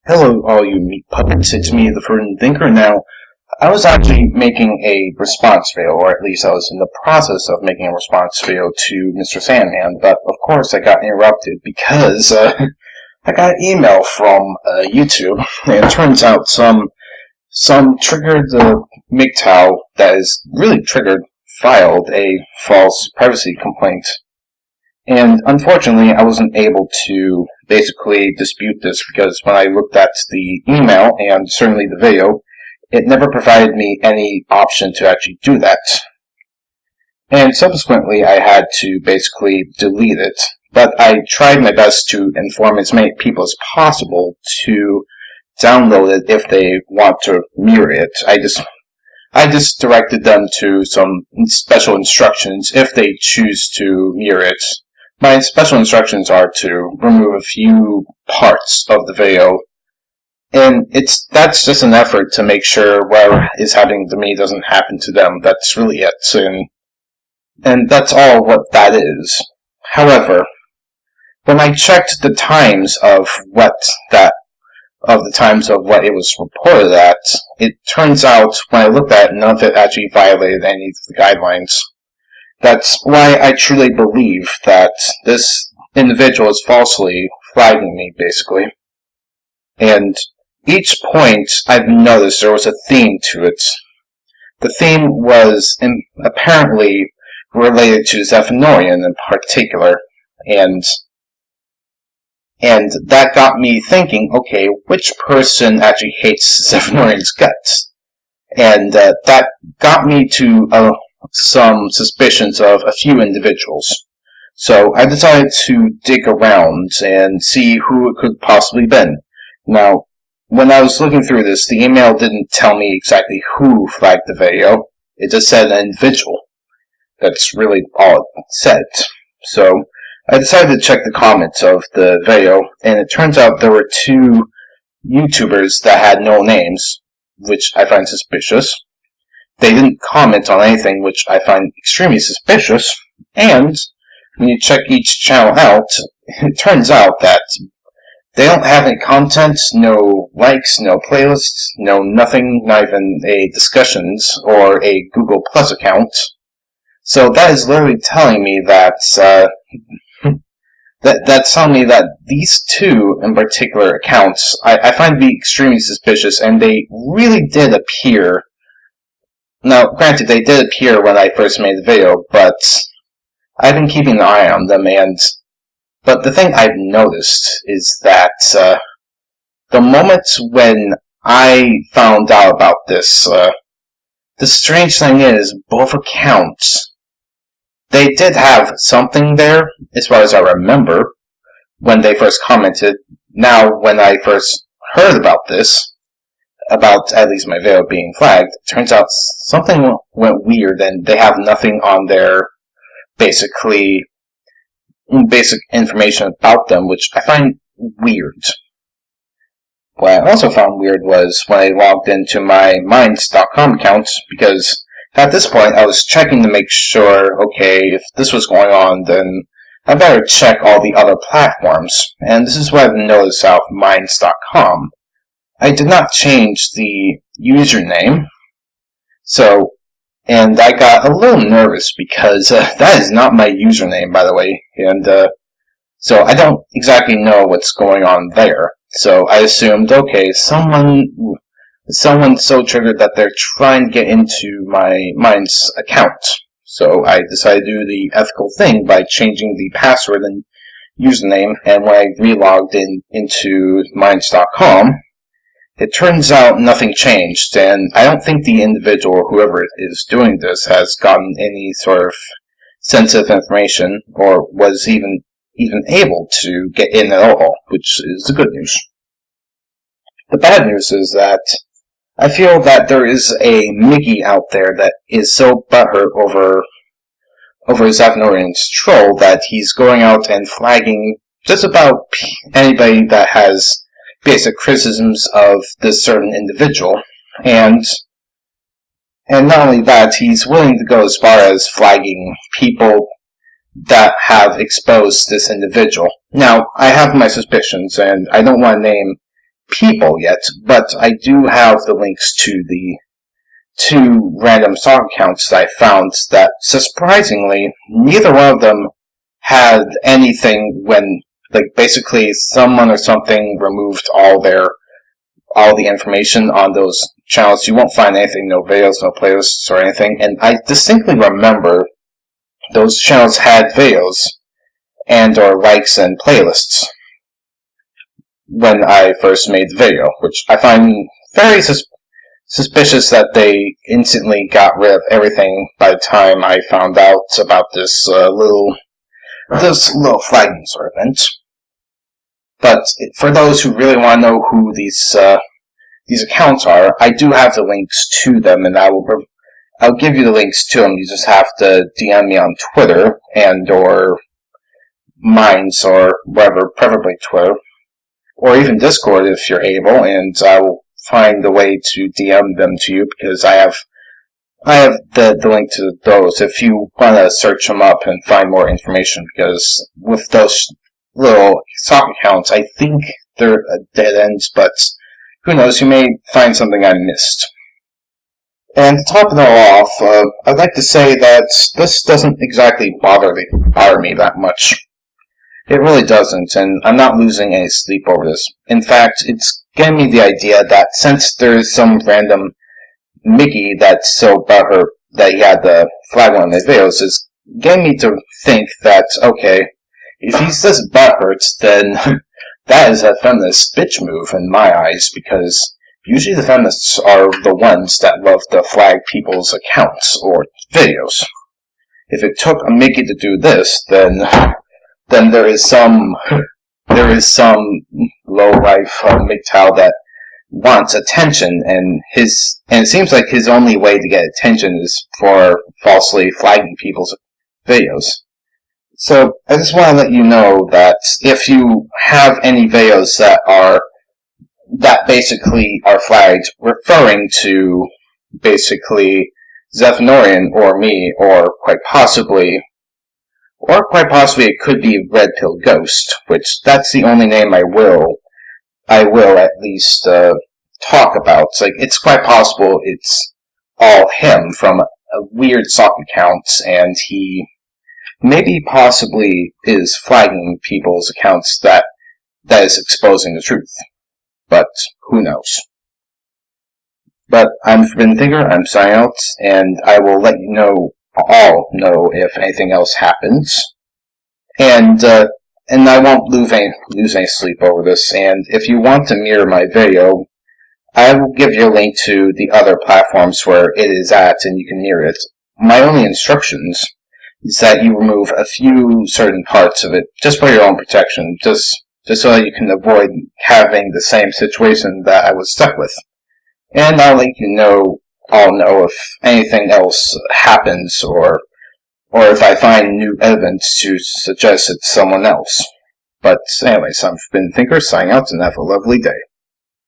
Hello, all you meat puppets. It's me, the Forbidden Thinker. Now, I was actually making a response video, or at least I was in the process of making a response video to Mr. Sandman, but of course I got interrupted because I got an email from YouTube, and it turns out some triggered MGTOW that is really triggered filed a false privacy complaint. And unfortunately, I wasn't able to basically dispute this because when I looked at the email and certainly the video, it never provided me any option to actually do that. And subsequently, I had to basically delete it. But I tried my best to inform as many people as possible to download it if they want to mirror it. I just directed them to some special instructions if they choose to mirror it. My special instructions are to remove a few parts of the video, and that's just an effort to make sure whatever is happening to me doesn't happen to them. That's really it, and that's all what that is. However, when I checked the times of what it was reported at, it turns out when I looked at it, none of it actually violated any of the guidelines. That's why I truly believe that this individual is falsely flagging me, basically. And each point I've noticed there was a theme to it. The theme was apparently related to Zephyrian in particular, and that got me thinking, okay, which person actually hates Zephyrian's guts? And that got me to some suspicions of a few individuals. So I decided to dig around and see who it could possibly been. Now, when I was looking through this, the email didn't tell me exactly who flagged the video. It just said an individual. That's really all it said. So I decided to check the comments of the video, and it turns out there were two YouTubers that had no names, which I find suspicious. They didn't comment on anything, which I find extremely suspicious, and when you check each channel out, it turns out that they don't have any content, no likes, no playlists, no nothing, not even a discussions or a Google Plus account. So that is literally telling me that that's telling me that these two in particular accounts I find to be extremely suspicious, and they really did appear. Now, granted, they did appear when I first made the video, but I've been keeping an eye on them, but the thing I've noticed is that the moment when I found out about this, the strange thing is, both accounts, they did have something there, as far as I remember, when they first commented. Now, when I first heard about this, about at least my video being flagged, it turns out something went weird, and they have nothing on their basic information about them, which I find weird. What I also found weird was when I logged into my minds.com account, because at this point I was checking to make sure, okay, if this was going on, then I better check all the other platforms. And this is what I've noticed out of minds.com. I did not change the username, and I got a little nervous because that is not my username, by the way, and so I don't exactly know what's going on there. So I assumed, okay, someone's so triggered that they're trying to get into my Minds account. So I decided to do the ethical thing by changing the password and username, and when I relogged into Minds.com, it turns out nothing changed, and I don't think the individual, or whoever is doing this, has gotten any sort of sensitive information, or was even able to get in at all, which is the good news. The bad news is that I feel that there is a miggy out there that is so butthurt over Zephyrian's troll that he's going out and flagging just about anybody that has basic criticisms of this certain individual, and not only that, he's willing to go as far as flagging people that have exposed this individual. Now, I have my suspicions, and I don't want to name people yet, but I do have the links to the two random song accounts that I found that, surprisingly, neither one of them had anything when, like, basically someone or something removed all the information on those channels. You won't find anything, no videos, no playlists or anything, and I distinctly remember those channels had videos and or likes and playlists when I first made the video, which I find very suspicious that they instantly got rid of everything by the time I found out about this little flagging sort of event. But for those who really want to know who these accounts are, I do have the links to them, and I'll give you the links to them. You just have to DM me on Twitter and or Minds or whatever, preferably Twitter, or even Discord if you're able, and I will find a way to DM them to you, because I have the link to those if you want to search them up and find more information, because with those little sock accounts, I think they're dead ends, but who knows, you may find something I missed. And to top it all off, I'd like to say that this doesn't exactly bother me that much. It really doesn't, and I'm not losing any sleep over this. In fact, it's getting me the idea that since there's some random miggy that's so butthurt that he had the flag on his videos, is getting me to think that, okay, if he's this butthurt, then that is a feminist bitch move in my eyes, because usually the feminists are the ones that love to flag people's accounts or videos. If it took a miggy to do this, then there is some low-life MGTOW that wants attention, and it seems like his only way to get attention is for falsely flagging people's videos. So I just want to let you know that if you have any videos that basically are flagged referring to basically Zephnorian or me, or quite possibly it could be Red Pill Ghost, which that's the only name I will at least talk about. It's quite possible it's all him from a weird sock account, and he maybe possibly is flagging people's accounts that is exposing the truth. But who knows? But I'm Forbidden Thinker, I'm signing out, and I will let you all know if anything else happens. And I won't lose any sleep over this, and if you want to mirror my video, I will give you a link to the other platforms where it is at, and you can mirror it. My only instructions is that you remove a few certain parts of it, just for your own protection, just so that you can avoid having the same situation that I was stuck with. And I'll let you know if anything else happens, or if I find new evidence to suggest it's someone else. But anyways, I'm Forbidden Thinker, signing out, and have a lovely day.